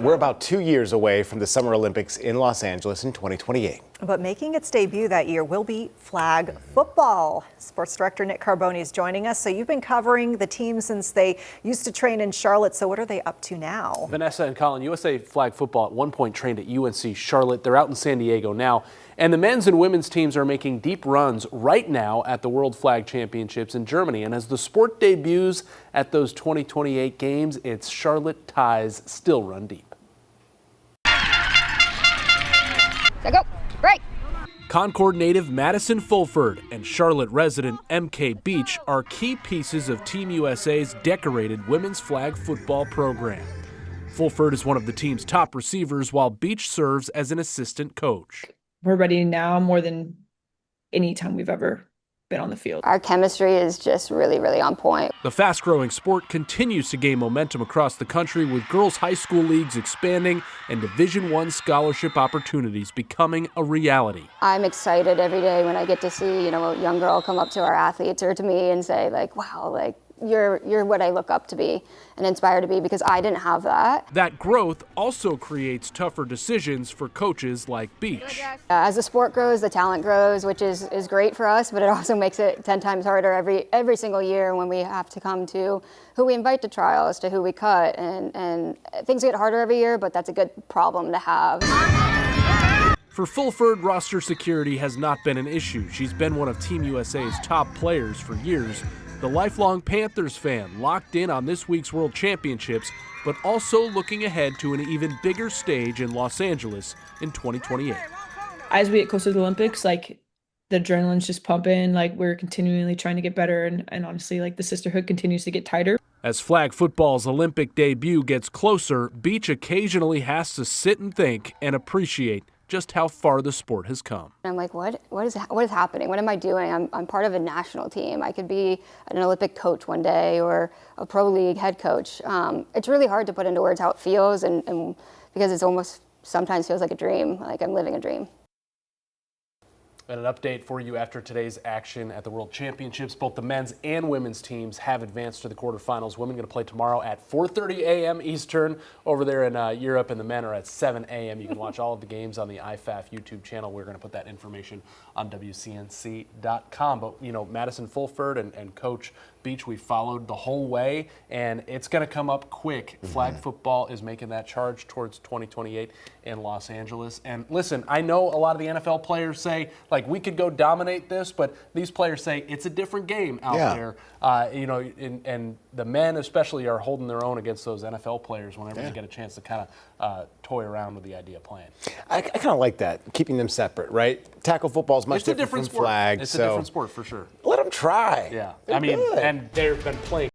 We're about 2 years away from the Summer Olympics in Los Angeles in 2028. But making its debut that year will be flag football. Sports director Nick Carboni is joining us. So you've been covering the team since they used to train in Charlotte. So what are they up to now? Vanessa and Colin, USA flag football at one point trained at UNC Charlotte. They're out in San Diego now. And the men's and women's teams are making deep runs right now at the World Flag Championships in Germany. And as the sport debuts at those 2028 games, its Charlotte ties still run deep. Go. Break. Concord native Madison Fulford and Charlotte resident MK Beach are key pieces of Team USA's decorated women's flag football program. Fulford is one of the team's top receivers, while Beach serves as an assistant coach. We're ready now more than any time we've ever been on the field. Our chemistry is just really on point. The fast-growing sport continues to gain momentum across the country, with girls' high school leagues expanding and Division I scholarship opportunities becoming a reality. I'm excited every day when I get to see, a young girl come up to our athletes or to me and say, wow, you're what I look up to be and inspire to be, because I didn't have that. That growth also creates tougher decisions for coaches like Beach. As the sport grows, the talent grows, which is great for us, but it also makes it 10 times harder every single year when we have to come to who we invite to trials, to who we cut, and things get harder every year, but that's a good problem to have. For Fulford, roster security has not been an issue. She's been one of Team USA's top players for years. The lifelong Panthers fan, locked in on this week's World Championships, but also looking ahead to an even bigger stage in Los Angeles in 2028. As we get closer to the Olympics, the adrenaline's just pumping, we're continually trying to get better, and honestly, the sisterhood continues to get tighter. As flag football's Olympic debut gets closer, Beach occasionally has to sit and think and appreciate just how far the sport has come. I'm like, what is happening? What am I doing? I'm part of a national team. I could be an Olympic coach one day or a pro league head coach. It's really hard to put into words how it feels, and because it's almost sometimes feels like a dream, like I'm living a dream. And an update for you after today's action at the World Championships. Both the men's and women's teams have advanced to the quarterfinals. Women going to play tomorrow at 4:30 a.m. Eastern over there in Europe, and the men are at 7 a.m. You can watch all of the games on the IFAF YouTube channel. We're going to put that information on WCNC.com. But, Madison Fulford and Coach Beach, we followed the whole way, and it's going to come up quick. Flag football is making that charge towards 2028 in Los Angeles. And listen, I know a lot of the NFL players say, we could go dominate this, but these players say it's a different game out there. And the men especially are holding their own against those NFL players whenever they get a chance to kind of toy around with the idea of playing. I kind of like that, keeping them separate, right? Tackle football is much different from flag. It's a different sport for sure. Let them try. Yeah. They're good. And they've been playing